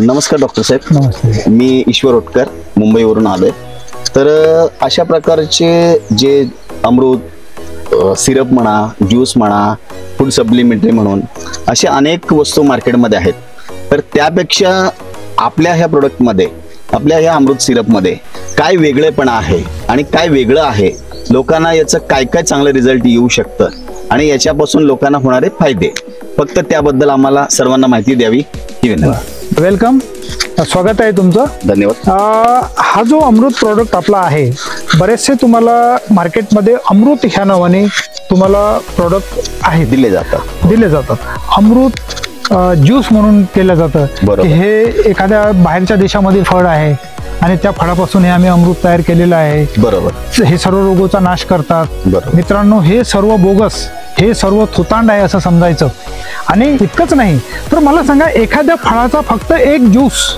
नमस्कार डॉक्टर साहेब. नमस्ते. मी ईश्वर ओटकर, मुंबईवरून आलोय. तर अशा प्रकारचे जे अमृत सिरप म्हणा, ज्यूस म्हणा, फूड सप्लिमेंटरी म्हणून अशा अनेक वस्तू मार्केटमध्ये आहेत. तर त्यापेक्षा आपल्या ह्या प्रोडक्टमध्ये, आपल्या ह्या अमृत सिरपमध्ये काय वेगळेपणा आहे आणि काय वेगळं आहे, लोकांना याचं काय काय चांगलं रिझल्ट येऊ शकतं आणि याच्यापासून लोकांना होणारे फायदे, फक्त त्याबद्दल आम्हाला सर्वांना माहिती द्यावी ही विनंती. वेलकम, स्वागत आहे तुमचं. धन्यवाद. हा जो अमृत प्रोडक्ट आपला आहे, बरेचसे तुम्हाला मार्केटमध्ये अमृत ह्या नावाने तुम्हाला प्रोडक्ट आहे दिले जातात. अमृत ज्यूस म्हणून केलं जातं की हे एखाद्या बाहेरच्या देशामधील फळ आहे आणि त्या फळापासून हे आम्ही अमृत तयार केलेलं आहे. बरोबर. हे सर्व रोगाचा नाश करतात. बरोबर. मित्रांनो, हे सर्व बोगस, हे सर्व थुतांड आहे असं समजायचं. आणि इतकंच नाही तर मला सांगा, एखाद्या फळाचा फक्त एक ज्यूस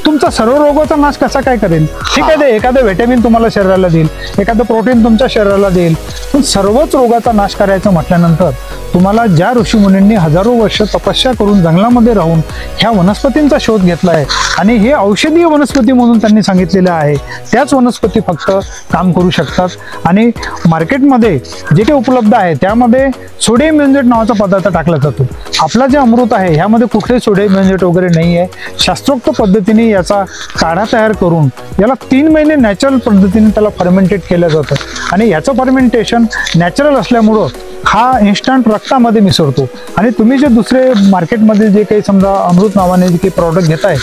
तुमचा सर्व रोगाचा नाश कसा काय करेल? ठीक आहे, ते एखादं व्हिटॅमिन तुम्हाला शरीराला देईल, एखादं प्रोटीन तुमच्या शरीराला देईल, पण सर्वच रोगाचा नाश करायचं म्हटल्यानंतर तुम्हाला ज्या ऋषीमुनींनी हजारो वर्ष तपस्या करून जंगलामध्ये राहून ह्या वनस्पतींचा शोध घेतला आहे आणि हे औषधीय वनस्पती म्हणून त्यांनी सांगितलेलं आहे, त्याच वनस्पती फक्त काम करू शकतात. आणि मार्केटमध्ये जे काही उपलब्ध आहे त्यामध्ये सोडियम बेंझोएट नावाचा पदार्थ टाकला जातो. आपला जे अमृत आहे ह्यामध्ये कुठलेही सोडियम बेंझोएट वगैरे नाही आहे. शास्त्रोक्त पद्धतीने याचा काढा तयार करून याला 3 महिने नॅचरल पद्धतीने त्याला फर्मेंटेड केलं जातं आणि याचं फर्मेंटेशन नॅचरल असल्यामुळं हा इन्स्टंट रक्तामध्ये मिसळतो. आणि तुम्ही जे दुसरे मार्केटमध्ये जे काही समजा अमृत नावाने जे काही प्रॉडक्ट घेताय,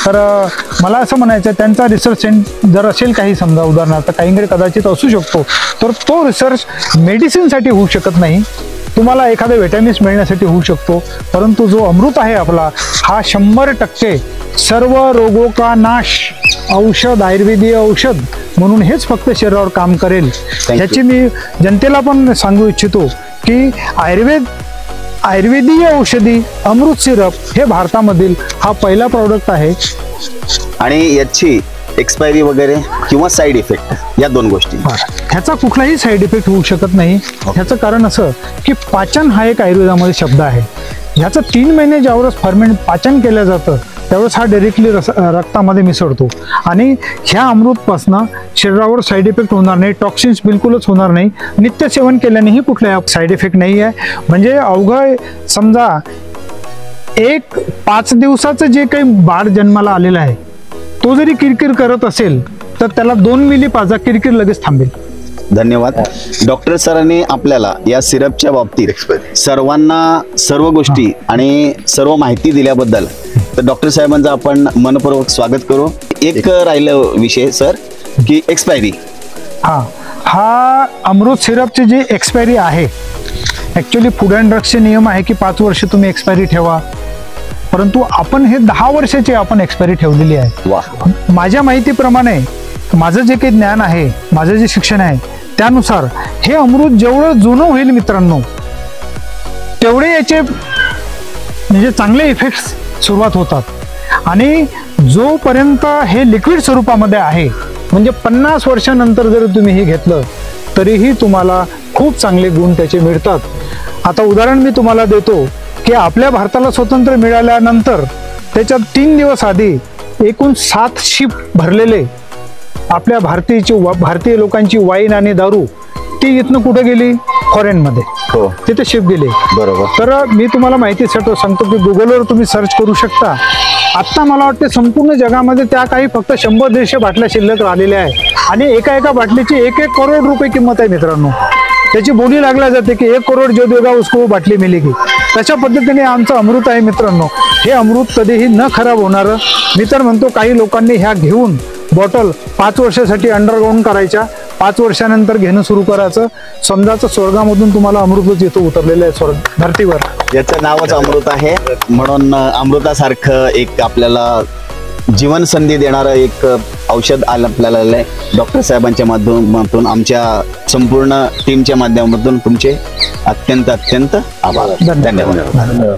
तर मला असं म्हणायचं आहे, त्यांचा रिसर्च जर असेल काही, समजा उदाहरणार्थ काहींकडे कदाचित असू शकतो, तर तो रिसर्च मेडिसिनसाठी होऊ शकत नाही, तुम्हाला एखादे व्हिटॅमिन्स मिळण्यासाठी होऊ शकतो. परंतु जो अमृत आहे आपला, हा 100% सर्व रोगों का नाश औषध, आयुर्वेदीय औषध म्हणून हेच फक्त शरीरावर काम करेल. याची मी जनतेला पण सांगू इच्छितो की आयुर्वेदीय औषधी अमृत सिरप हे भारतामधील हा पहिला प्रॉडक्ट आहे. आणि याची एक्सपायरी वगैरे किंवा साईड इफेक्ट, या 2 गोष्टी, ह्याचा कुठलाही साईड इफेक्ट होऊ शकत नाही. ह्याचं कारण असं की पाचन हा एक आयुर्वेदामध्ये शब्द आहे. ह्याचं 3 महिने ज्यावेळेस पाचन केलं जातं त्यावेळेस हा डायरेक्टली रक्तामध्ये मिसळतो आणि ह्या अमृतपासनं शरीरावर साईड इफेक्ट होणार नाही, टॉक्सिन्स बिलकुलच होणार नाही. नित्य सेवन केल्यानेही कुठलाही साईड इफेक्ट नाही आहे. म्हणजे अवघड समजा 5 दिवसाचं जे काही बाळ जन्माला आलेला आहे, तो जरी किरकिर करत असेल तर त्याला 2 मिली पाजा, किरकिर लगेच थांबेल. धन्यवाद. डॉक्टर सरांनी आपल्याला या सिरपच्या बाबतीत सर्वांना सर्व गोष्टी आणि सर्व माहिती दिल्याबद्दल तर डॉक्टर साहेबांचं आपण मनपूर्वक स्वागत करू. एक राहिलं विषय सर, की एक्सपायरी. हा अमृत सिरपची जी एक्सपायरी आहे, ॲक्च्युली फूड अँड ड्रग्सचे नियम आहे की 5 वर्ष तुम्ही एक्सपायरी ठेवा, परंतु आपण हे 10 वर्षाची आपण एक्सपायरी ठेवलेली आहे. माझ्या माहितीप्रमाणे, माझं जे काही ज्ञान आहे, माझं जे शिक्षण आहे, त्यानुसार हे अमृत जेवढं जुनं होईल मित्रांनो, तेवढे याचे म्हणजे चांगले इफेक्ट्स सुरुवात होतात. आणि जोपर्यंत हे लिक्विड स्वरूपामध्ये आहे, म्हणजे 50 वर्षानंतर जर तुम्ही हे घेतलं तरीही तुम्हाला खूप चांगले गुण त्याचे मिळतात. आता उदाहरण मी तुम्हाला देतो की आपल्या भारताला स्वातंत्र्य मिळाल्यानंतर त्याच्यात 3 दिवस आधी एकूण 7 शिप भरलेले आपल्या भारतीय लोकांची वाईन आणि दारू, ती इथनं कुठे गेली? फॉरेनमध्ये. तिथे शिप गेली. बरोबर. तर मी तुम्हाला माहिती सांगतो की गुगलवर तुम्ही सर्च करू शकता. आता मला वाटते संपूर्ण जगामध्ये त्या काही फक्त 100-150 बाटल्या शिल्लक राहिलेल्या आहे आणि एका बाटलीची 1-1 करोड रुपये किंमत आहे मित्रांनो. त्याची बोली लागल्या जाते की 1 करोड जो देगा उसको बाटली मिलेगी. तशा पद्धतीने आमचं अमृत आहे मित्रांनो. हे अमृत कधीही न खराब होणारं. मी तर म्हणतो काही लोकांनी ह्या घेऊन बॉटल 5 वर्षासाठी अंडरग्राऊंड करायच्या, 5 वर्षानंतर घेणं सुरू करायचं. समजाचं स्वर्गामधून तुम्हाला अमृतच येतो उतरलेलं आहे धरतीवर. याचं नावच अमृत आहे, म्हणून अमृतासारखं एक आपल्याला जीवन संधी देणारं एक औषध आपल्याला आलंय. डॉक्टर साहेबांच्या माध्यमातून, आमच्या संपूर्ण टीमच्या माध्यमातून तुमचे अत्यंत आभार. धन्यवाद.